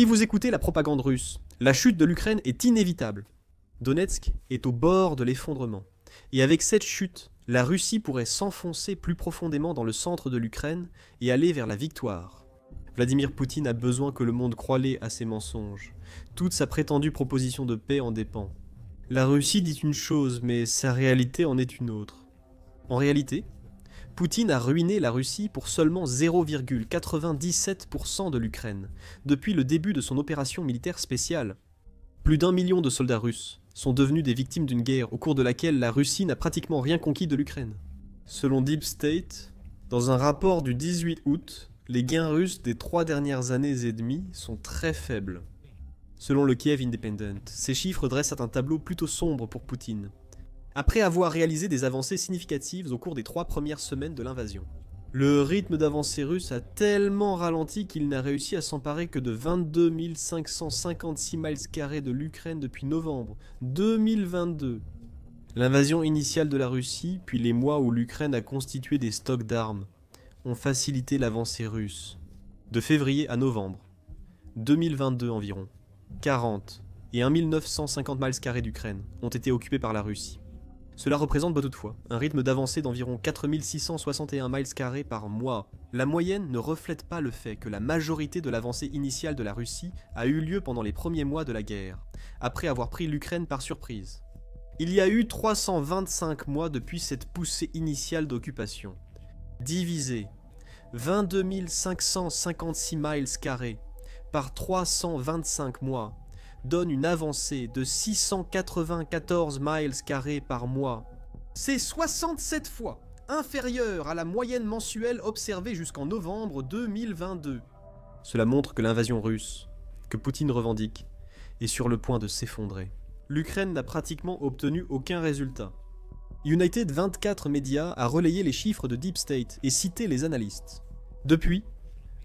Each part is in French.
Si vous écoutez la propagande russe, la chute de l'Ukraine est inévitable. Donetsk est au bord de l'effondrement. Et avec cette chute, la Russie pourrait s'enfoncer plus profondément dans le centre de l'Ukraine et aller vers la victoire. Vladimir Poutine a besoin que le monde croie à ses mensonges. Toute sa prétendue proposition de paix en dépend. La Russie dit une chose, mais sa réalité en est une autre. En réalité, Poutine a ruiné la Russie pour seulement 0,97% de l'Ukraine, depuis le début de son opération militaire spéciale. Plus d'1 million de soldats russes sont devenus des victimes d'une guerre au cours de laquelle la Russie n'a pratiquement rien conquis de l'Ukraine. Selon Deep State, dans un rapport du 18 août, les gains russes des 3 dernières années et demie sont très faibles. Selon le Kiev Independent, ces chiffres dressent un tableau plutôt sombre pour Poutine. Après avoir réalisé des avancées significatives au cours des 3 premières semaines de l'invasion, le rythme d'avancée russe a tellement ralenti qu'il n'a réussi à s'emparer que de 22 556 miles carrés de l'Ukraine depuis novembre 2022. L'invasion initiale de la Russie, puis les mois où l'Ukraine a constitué des stocks d'armes, ont facilité l'avancée russe. De février à novembre 2022 environ, 40 et 1 950 miles carrés d'Ukraine ont été occupés par la Russie. Cela représente toutefois un rythme d'avancée d'environ 4 661 miles carrés par mois. La moyenne ne reflète pas le fait que la majorité de l'avancée initiale de la Russie a eu lieu pendant les premiers mois de la guerre, après avoir pris l'Ukraine par surprise. Il y a eu 325 mois depuis cette poussée initiale d'occupation. Divisé 22 556 miles carrés par 325 mois, donne une avancée de 694 miles carrés par mois. C'est 67 fois inférieur à la moyenne mensuelle observée jusqu'en novembre 2022. Cela montre que l'invasion russe, que Poutine revendique, est sur le point de s'effondrer. L'Ukraine n'a pratiquement obtenu aucun résultat. United 24 Media a relayé les chiffres de Deep State et cité les analystes. Depuis,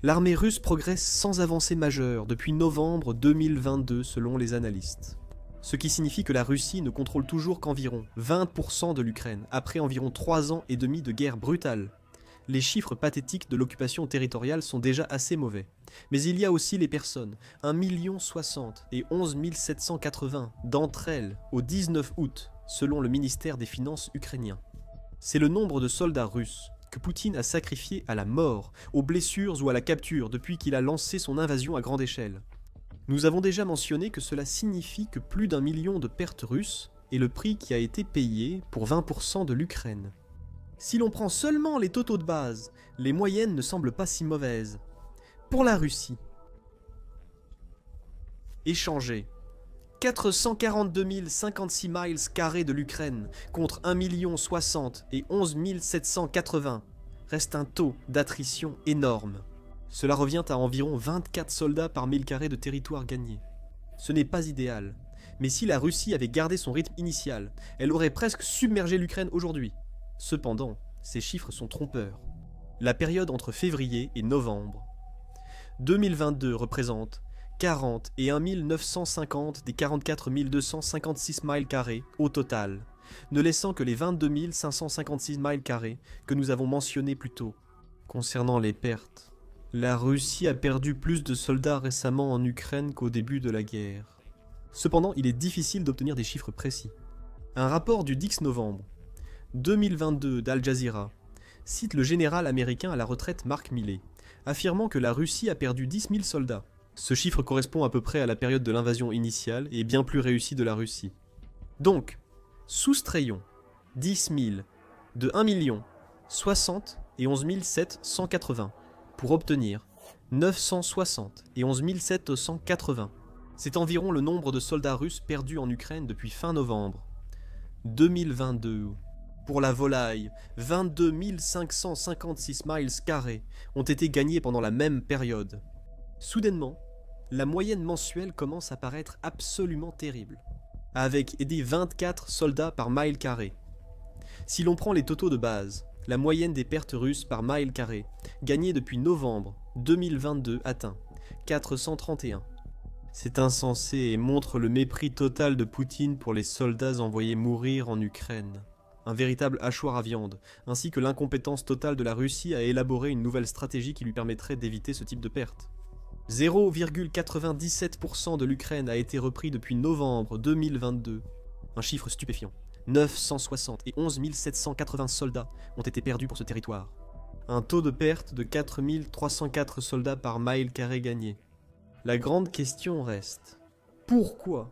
l'armée russe progresse sans avancée majeure depuis novembre 2022 selon les analystes. Ce qui signifie que la Russie ne contrôle toujours qu'environ 20% de l'Ukraine, après environ 3 ans et demi de guerre brutale. Les chiffres pathétiques de l'occupation territoriale sont déjà assez mauvais. Mais il y a aussi les personnes, 1 060 et 11 780 d'entre elles au 19 août, selon le ministère des Finances ukrainien. C'est le nombre de soldats russes que Poutine a sacrifié à la mort, aux blessures ou à la capture depuis qu'il a lancé son invasion à grande échelle. Nous avons déjà mentionné que cela signifie que plus d'1 million de pertes russes est le prix qui a été payé pour 20% de l'Ukraine. Si l'on prend seulement les totaux de base, les moyennes ne semblent pas si mauvaises. Pour la Russie, échanger 442 056 miles carrés de l'Ukraine contre 1 060 et 11 780 reste un taux d'attrition énorme. Cela revient à environ 24 soldats par 1000 carrés de territoire gagné. Ce n'est pas idéal, mais si la Russie avait gardé son rythme initial, elle aurait presque submergé l'Ukraine aujourd'hui. Cependant, ces chiffres sont trompeurs. La période entre février et novembre 2022 représente 40 et 1 950 des 44 256 miles carrés au total, ne laissant que les 22 556 miles carrés que nous avons mentionnés plus tôt. Concernant les pertes, la Russie a perdu plus de soldats récemment en Ukraine qu'au début de la guerre. Cependant, il est difficile d'obtenir des chiffres précis. Un rapport du 10 novembre 2022 d'Al Jazeera cite le général américain à la retraite Mark Milley, affirmant que la Russie a perdu 10 000 soldats. Ce chiffre correspond à peu près à la période de l'invasion initiale et est bien plus réussie de la Russie. Donc, soustrayons 10 000 de 1 million 60 et 11 780 pour obtenir 960 et 11 780. C'est environ le nombre de soldats russes perdus en Ukraine depuis fin novembre 2022. Pour la volaille, 22 556 miles carrés ont été gagnés pendant la même période. Soudainement, la moyenne mensuelle commence à paraître absolument terrible, avec des 24 soldats par mile carré. Si l'on prend les totaux de base, la moyenne des pertes russes par mile carré, gagnée depuis novembre 2022, atteint 431. C'est insensé et montre le mépris total de Poutine pour les soldats envoyés mourir en Ukraine. Un véritable hachoir à viande, ainsi que l'incompétence totale de la Russie à élaborer une nouvelle stratégie qui lui permettrait d'éviter ce type de pertes. 0,97% de l'Ukraine a été repris depuis novembre 2022. Un chiffre stupéfiant. 960 et 11 780 soldats ont été perdus pour ce territoire. Un taux de perte de 4 304 soldats par mile carré gagné. La grande question reste, pourquoi ?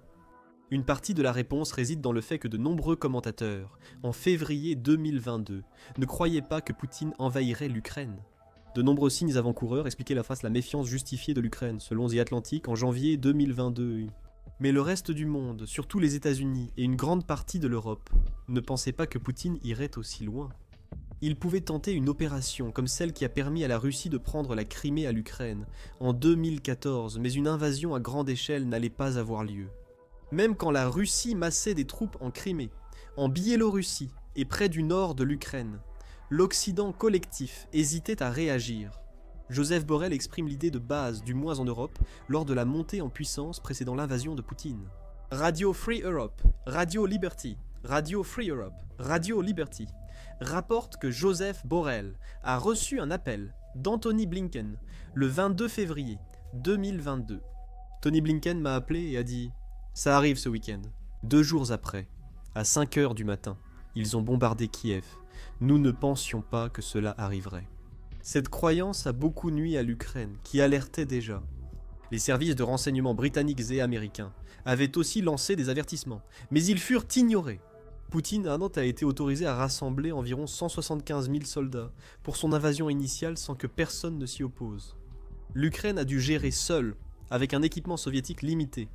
Une partie de la réponse réside dans le fait que de nombreux commentateurs, en février 2022, ne croyaient pas que Poutine envahirait l'Ukraine. De nombreux signes avant-coureurs expliquaient la méfiance justifiée de l'Ukraine, selon The Atlantic en janvier 2022. Mais le reste du monde, surtout les États-Unis et une grande partie de l'Europe, ne pensaient pas que Poutine irait aussi loin. Il pouvait tenter une opération comme celle qui a permis à la Russie de prendre la Crimée à l'Ukraine en 2014, mais une invasion à grande échelle n'allait pas avoir lieu. Même quand la Russie massait des troupes en Crimée, en Biélorussie et près du nord de l'Ukraine, l'Occident collectif hésitait à réagir. Joseph Borrell exprime l'idée de base, du moins en Europe, lors de la montée en puissance précédant l'invasion de Poutine. Radio Free Europe, Radio Liberty, Radio Free Europe, Radio Liberty rapporte que Joseph Borrell a reçu un appel d'Anthony Blinken le 22 février 2022. Tony Blinken m'a appelé et a dit « Ça arrive ce week-end ». 2 jours après, à 5 h du matin, ils ont bombardé Kiev. Nous ne pensions pas que cela arriverait. Cette croyance a beaucoup nui à l'Ukraine, qui alertait déjà. Les services de renseignement britanniques et américains avaient aussi lancé des avertissements, mais ils furent ignorés. Poutine a été autorisé à rassembler environ 175 000 soldats pour son invasion initiale sans que personne ne s'y oppose. L'Ukraine a dû gérer seule, avec un équipement soviétique limité,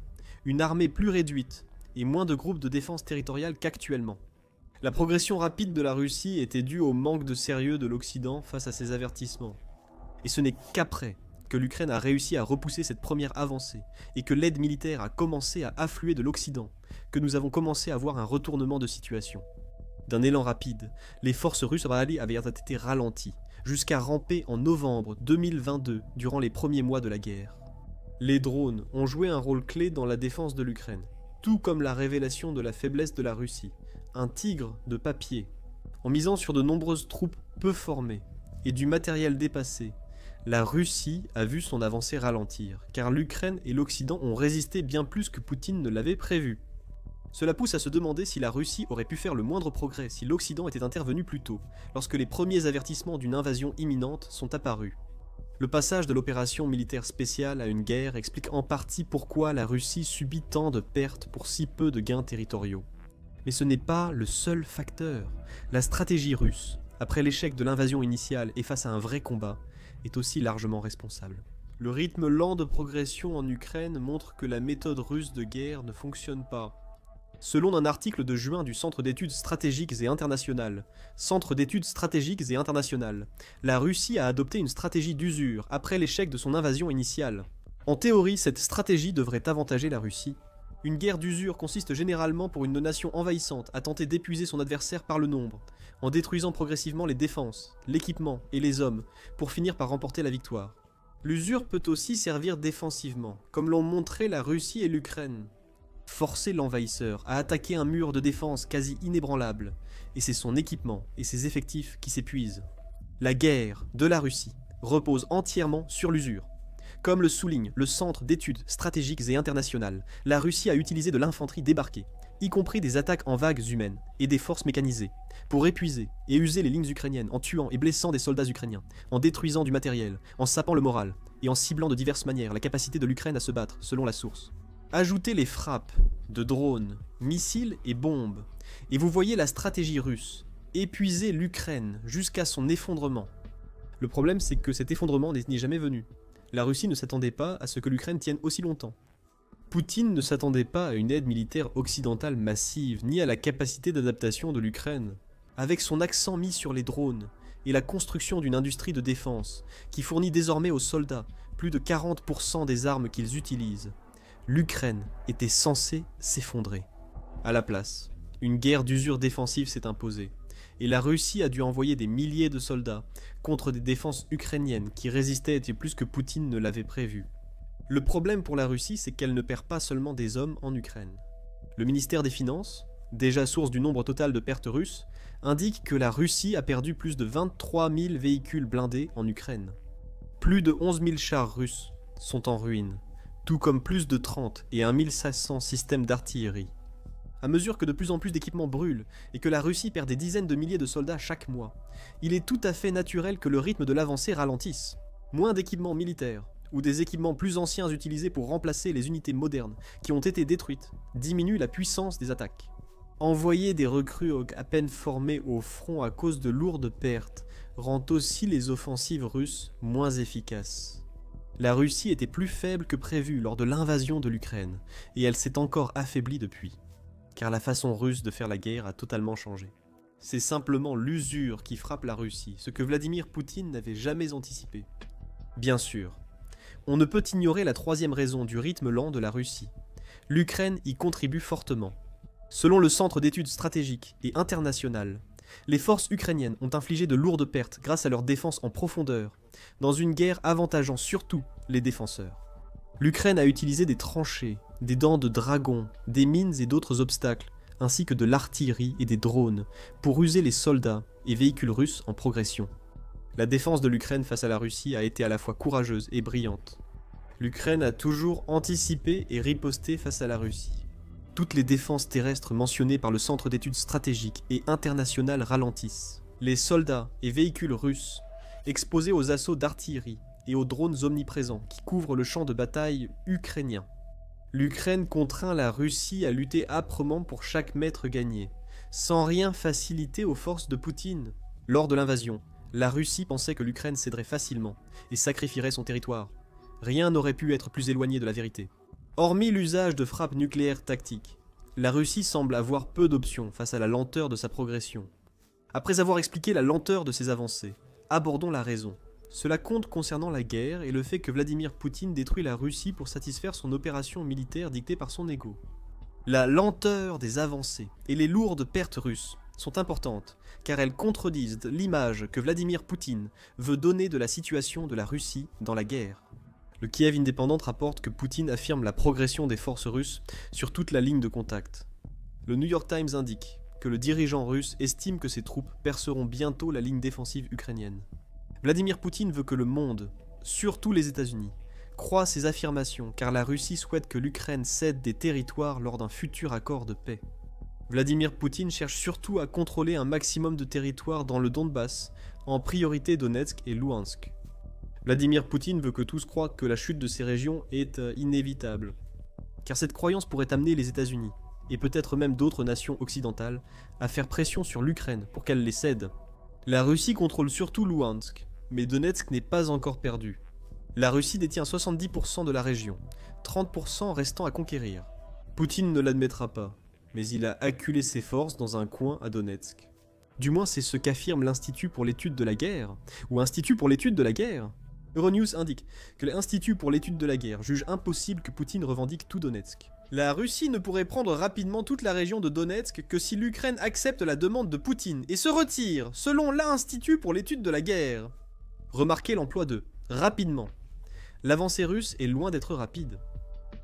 une armée plus réduite et moins de groupes de défense territoriale qu'actuellement. La progression rapide de la Russie était due au manque de sérieux de l'Occident face à ces avertissements. Et ce n'est qu'après que l'Ukraine a réussi à repousser cette première avancée et que l'aide militaire a commencé à affluer de l'Occident, que nous avons commencé à voir un retournement de situation. D'un élan rapide, les forces russes avaient été ralenties, jusqu'à ramper en novembre 2022 durant les premiers mois de la guerre. Les drones ont joué un rôle clé dans la défense de l'Ukraine, tout comme la révélation de la faiblesse de la Russie, un tigre de papier. En misant sur de nombreuses troupes peu formées et du matériel dépassé, la Russie a vu son avancée ralentir, car l'Ukraine et l'Occident ont résisté bien plus que Poutine ne l'avait prévu. Cela pousse à se demander si la Russie aurait pu faire le moindre progrès si l'Occident était intervenu plus tôt, lorsque les premiers avertissements d'une invasion imminente sont apparus. Le passage de l'opération militaire spéciale à une guerre explique en partie pourquoi la Russie subit tant de pertes pour si peu de gains territoriaux. Mais ce n'est pas le seul facteur. La stratégie russe, après l'échec de l'invasion initiale et face à un vrai combat, est aussi largement responsable. Le rythme lent de progression en Ukraine montre que la méthode russe de guerre ne fonctionne pas. Selon un article de juin du Centre d'études stratégiques et internationales, la Russie a adopté une stratégie d'usure après l'échec de son invasion initiale. En théorie, cette stratégie devrait avantager la Russie. Une guerre d'usure consiste généralement pour une nation envahissante à tenter d'épuiser son adversaire par le nombre, en détruisant progressivement les défenses, l'équipement et les hommes, pour finir par remporter la victoire. L'usure peut aussi servir défensivement, comme l'ont montré la Russie et l'Ukraine. Forcer l'envahisseur à attaquer un mur de défense quasi inébranlable, et c'est son équipement et ses effectifs qui s'épuisent. La guerre de la Russie repose entièrement sur l'usure. Comme le souligne le Centre d'études stratégiques et internationales, la Russie a utilisé de l'infanterie débarquée, y compris des attaques en vagues humaines et des forces mécanisées, pour épuiser et user les lignes ukrainiennes en tuant et blessant des soldats ukrainiens, en détruisant du matériel, en sapant le moral, et en ciblant de diverses manières la capacité de l'Ukraine à se battre, selon la source. Ajoutez les frappes de drones, missiles et bombes, et vous voyez la stratégie russe, épuiser l'Ukraine jusqu'à son effondrement. Le problème, c'est que cet effondrement n'est jamais venu. La Russie ne s'attendait pas à ce que l'Ukraine tienne aussi longtemps. Poutine ne s'attendait pas à une aide militaire occidentale massive, ni à la capacité d'adaptation de l'Ukraine. Avec son accent mis sur les drones, et la construction d'une industrie de défense, qui fournit désormais aux soldats plus de 40% des armes qu'ils utilisent, l'Ukraine était censée s'effondrer. À la place, une guerre d'usure défensive s'est imposée, et la Russie a dû envoyer des milliers de soldats contre des défenses ukrainiennes qui résistaient et plus que Poutine ne l'avait prévu. Le problème pour la Russie, c'est qu'elle ne perd pas seulement des hommes en Ukraine. Le ministère des Finances, déjà source du nombre total de pertes russes, indique que la Russie a perdu plus de 23 000 véhicules blindés en Ukraine, plus de 11 000 chars russes, sont en ruine, tout comme plus de 30 et 1500 systèmes d'artillerie. À mesure que de plus en plus d'équipements brûlent et que la Russie perd des dizaines de milliers de soldats chaque mois, il est tout à fait naturel que le rythme de l'avancée ralentisse. Moins d'équipements militaires, ou des équipements plus anciens utilisés pour remplacer les unités modernes qui ont été détruites, diminuent la puissance des attaques. Envoyer des recrues à peine formées au front à cause de lourdes pertes rend aussi les offensives russes moins efficaces. La Russie était plus faible que prévu lors de l'invasion de l'Ukraine, et elle s'est encore affaiblie depuis, car la façon russe de faire la guerre a totalement changé. C'est simplement l'usure qui frappe la Russie, ce que Vladimir Poutine n'avait jamais anticipé. Bien sûr, on ne peut ignorer la troisième raison du rythme lent de la Russie. L'Ukraine y contribue fortement. Selon le Centre d'études stratégiques et internationales, les forces ukrainiennes ont infligé de lourdes pertes grâce à leur défense en profondeur, dans une guerre avantageant surtout les défenseurs. L'Ukraine a utilisé des tranchées, des dents de dragon, des mines et d'autres obstacles, ainsi que de l'artillerie et des drones, pour user les soldats et véhicules russes en progression. La défense de l'Ukraine face à la Russie a été à la fois courageuse et brillante. L'Ukraine a toujours anticipé et riposté face à la Russie. Toutes les défenses terrestres mentionnées par le Centre d'études stratégiques et internationales ralentissent. Les soldats et véhicules russes, exposés aux assauts d'artillerie et aux drones omniprésents qui couvrent le champ de bataille ukrainien. L'Ukraine contraint la Russie à lutter âprement pour chaque mètre gagné, sans rien faciliter aux forces de Poutine. Lors de l'invasion, la Russie pensait que l'Ukraine céderait facilement et sacrifierait son territoire. Rien n'aurait pu être plus éloigné de la vérité. Hormis l'usage de frappes nucléaires tactiques, la Russie semble avoir peu d'options face à la lenteur de sa progression. Après avoir expliqué la lenteur de ses avancées, abordons la raison. Cela compte concernant la guerre et le fait que Vladimir Poutine détruit la Russie pour satisfaire son opération militaire dictée par son ego. La lenteur des avancées et les lourdes pertes russes sont importantes, car elles contredisent l'image que Vladimir Poutine veut donner de la situation de la Russie dans la guerre. Le Kiev Independent rapporte que Poutine affirme la progression des forces russes sur toute la ligne de contact. Le New York Times indique que le dirigeant russe estime que ses troupes perceront bientôt la ligne défensive ukrainienne. Vladimir Poutine veut que le monde, surtout les États-Unis, croie ces affirmations car la Russie souhaite que l'Ukraine cède des territoires lors d'un futur accord de paix. Vladimir Poutine cherche surtout à contrôler un maximum de territoires dans le Donbass, en priorité Donetsk et Louhansk. Vladimir Poutine veut que tous croient que la chute de ces régions est inévitable, car cette croyance pourrait amener les États-Unis, et peut-être même d'autres nations occidentales, à faire pression sur l'Ukraine pour qu'elle les cède. La Russie contrôle surtout Louhansk, mais Donetsk n'est pas encore perdu. La Russie détient 70% de la région, 30% restant à conquérir. Poutine ne l'admettra pas, mais il a acculé ses forces dans un coin à Donetsk. Du moins c'est ce qu'affirme l'Institut pour l'étude de la guerre, ou Institut pour l'étude de la guerre. Euronews indique que l'Institut pour l'étude de la guerre juge impossible que Poutine revendique tout Donetsk. La Russie ne pourrait prendre rapidement toute la région de Donetsk que si l'Ukraine accepte la demande de Poutine et se retire, selon l'Institut pour l'étude de la guerre. Remarquez l'emploi de « rapidement ». L'avancée russe est loin d'être rapide.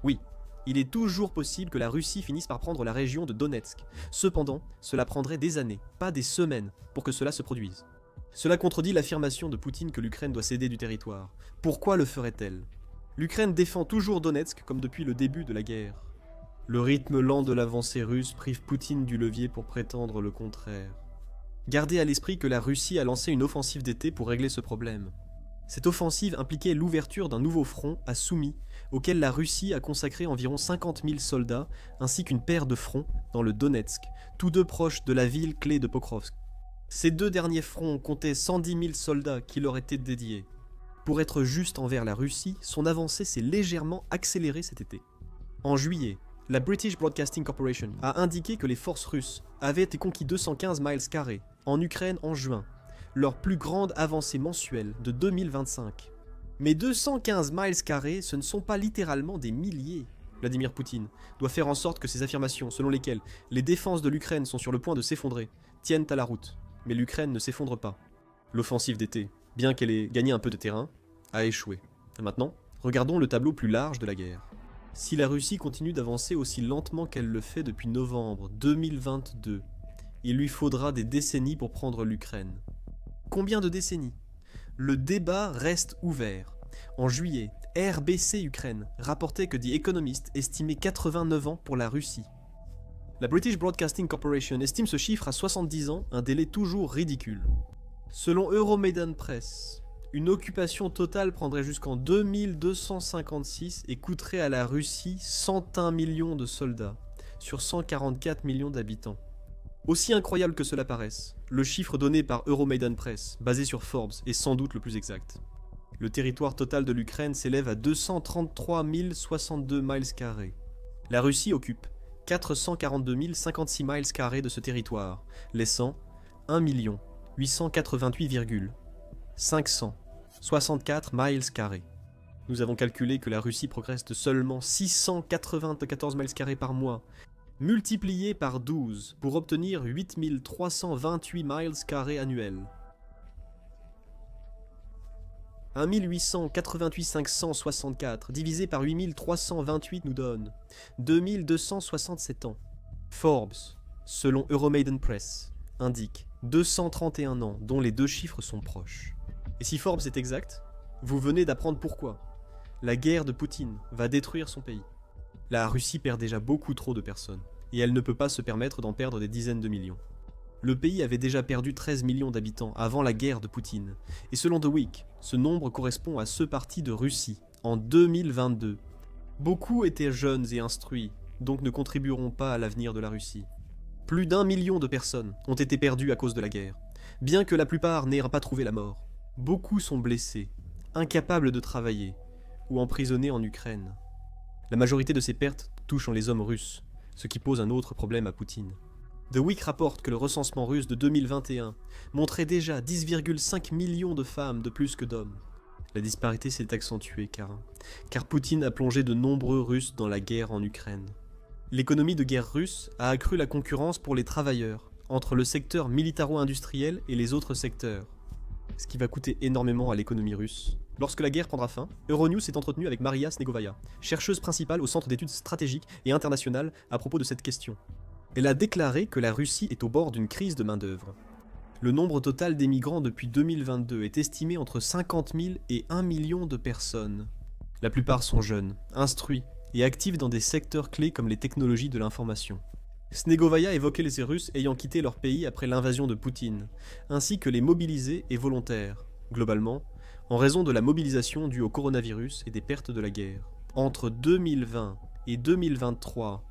Oui, il est toujours possible que la Russie finisse par prendre la région de Donetsk. Cependant, cela prendrait des années, pas des semaines, pour que cela se produise. Cela contredit l'affirmation de Poutine que l'Ukraine doit céder du territoire. Pourquoi le ferait-elle? L'Ukraine défend toujours Donetsk comme depuis le début de la guerre. Le rythme lent de l'avancée russe prive Poutine du levier pour prétendre le contraire. Gardez à l'esprit que la Russie a lancé une offensive d'été pour régler ce problème. Cette offensive impliquait l'ouverture d'un nouveau front à Soumy, auquel la Russie a consacré environ 50 000 soldats, ainsi qu'une paire de fronts dans le Donetsk, tous deux proches de la ville clé de Pokrovsk. Ces deux derniers fronts comptaient 110 000 soldats qui leur étaient dédiés. Pour être juste envers la Russie, son avancée s'est légèrement accélérée cet été. En juillet, la British Broadcasting Corporation a indiqué que les forces russes avaient été conquis 215 miles carrés en Ukraine en juin, leur plus grande avancée mensuelle de 2025. Mais 215 miles carrés, ce ne sont pas littéralement des milliers. Vladimir Poutine doit faire en sorte que ces affirmations selon lesquelles les défenses de l'Ukraine sont sur le point de s'effondrer tiennent à la route. Mais l'Ukraine ne s'effondre pas. L'offensive d'été, bien qu'elle ait gagné un peu de terrain, a échoué. Et maintenant, regardons le tableau plus large de la guerre. Si la Russie continue d'avancer aussi lentement qu'elle le fait depuis novembre 2022, il lui faudra des décennies pour prendre l'Ukraine. Combien de décennies? Le débat reste ouvert. En juillet, RBC Ukraine rapportait que The Economist estimait 89 ans pour la Russie. La British Broadcasting Corporation estime ce chiffre à 70 ans, un délai toujours ridicule. Selon Euromaidan Press, une occupation totale prendrait jusqu'en 2256 et coûterait à la Russie 101 millions de soldats, sur 144 millions d'habitants. Aussi incroyable que cela paraisse, le chiffre donné par Euromaidan Press, basé sur Forbes, est sans doute le plus exact. Le territoire total de l'Ukraine s'élève à 233 062 miles carrés. La Russie occupe 442 056 miles carrés de ce territoire, laissant 1 888 564 miles carrés. Nous avons calculé que la Russie progresse de seulement 694 miles carrés par mois, multiplié par 12 pour obtenir 8 328 miles carrés annuels. 1 888 564 divisé par 8 328 nous donne 2267 ans. Forbes, selon Euromaidan Press, indique 231 ans dont les deux chiffres sont proches. Et si Forbes est exact, vous venez d'apprendre pourquoi. La guerre de Poutine va détruire son pays. La Russie perd déjà beaucoup trop de personnes, et elle ne peut pas se permettre d'en perdre des dizaines de millions. Le pays avait déjà perdu 13 millions d'habitants avant la guerre de Poutine, et selon The Week, ce nombre correspond à ceux partis de Russie en 2022. Beaucoup étaient jeunes et instruits, donc ne contribueront pas à l'avenir de la Russie. Plus d'1 million de personnes ont été perdues à cause de la guerre, bien que la plupart n'aient pas trouvé la mort. Beaucoup sont blessés, incapables de travailler, ou emprisonnés en Ukraine. La majorité de ces pertes touchent les hommes russes, ce qui pose un autre problème à Poutine. The Week rapporte que le recensement russe de 2021 montrait déjà 10,5 millions de femmes de plus que d'hommes. La disparité s'est accentuée car Poutine a plongé de nombreux Russes dans la guerre en Ukraine. L'économie de guerre russe a accru la concurrence pour les travailleurs entre le secteur militaro-industriel et les autres secteurs, ce qui va coûter énormément à l'économie russe. Lorsque la guerre prendra fin, Euronews s'est entretenu avec Maria Snegovaya, chercheuse principale au Centre d'études stratégiques et internationales à propos de cette question. Elle a déclaré que la Russie est au bord d'une crise de main-d'œuvre. Le nombre total d'émigrants depuis 2022 est estimé entre 50 000 et 1 million de personnes. La plupart sont jeunes, instruits et actifs dans des secteurs clés comme les technologies de l'information. Snegovaya évoquait les Russes ayant quitté leur pays après l'invasion de Poutine, ainsi que les mobilisés et volontaires, globalement, en raison de la mobilisation due au coronavirus et des pertes de la guerre. Entre 2020 et 2023,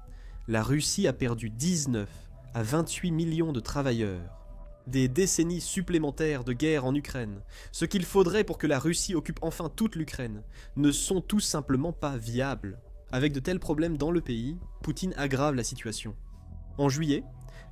la Russie a perdu 19 à 28 millions de travailleurs. Des décennies supplémentaires de guerre en Ukraine, ce qu'il faudrait pour que la Russie occupe enfin toute l'Ukraine, ne sont tout simplement pas viables. Avec de tels problèmes dans le pays, Poutine aggrave la situation. En juillet,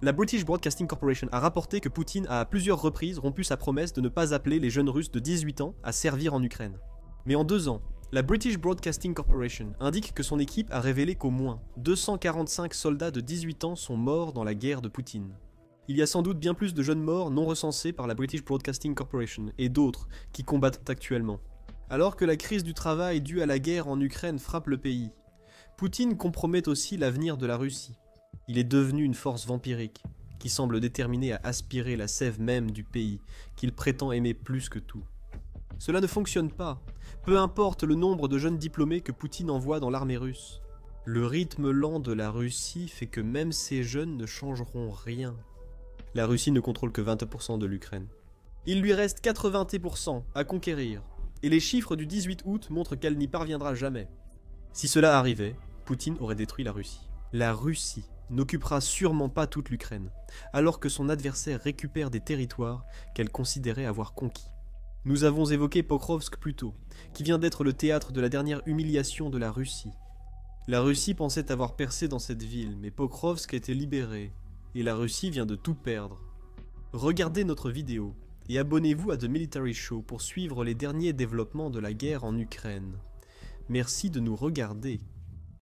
la British Broadcasting Corporation a rapporté que Poutine a à plusieurs reprises rompu sa promesse de ne pas appeler les jeunes Russes de 18 ans à servir en Ukraine. Mais en 2 ans, la British Broadcasting Corporation indique que son équipe a révélé qu'au moins 245 soldats de 18 ans sont morts dans la guerre de Poutine. Il y a sans doute bien plus de jeunes morts non recensés par la British Broadcasting Corporation et d'autres qui combattent actuellement. Alors que la crise du travail due à la guerre en Ukraine frappe le pays, Poutine compromet aussi l'avenir de la Russie. Il est devenu une force vampirique qui semble déterminée à aspirer la sève même du pays qu'il prétend aimer plus que tout. Cela ne fonctionne pas, peu importe le nombre de jeunes diplômés que Poutine envoie dans l'armée russe. Le rythme lent de la Russie fait que même ces jeunes ne changeront rien. La Russie ne contrôle que 20% de l'Ukraine. Il lui reste 80% à conquérir, et les chiffres du 18 août montrent qu'elle n'y parviendra jamais. Si cela arrivait, Poutine aurait détruit la Russie. La Russie n'occupera sûrement pas toute l'Ukraine, alors que son adversaire récupère des territoires qu'elle considérait avoir conquis. Nous avons évoqué Pokrovsk plus tôt, qui vient d'être le théâtre de la dernière humiliation de la Russie. La Russie pensait avoir percé dans cette ville, mais Pokrovsk a été libéré, et la Russie vient de tout perdre. Regardez notre vidéo, et abonnez-vous à The Military Show pour suivre les derniers développements de la guerre en Ukraine. Merci de nous regarder.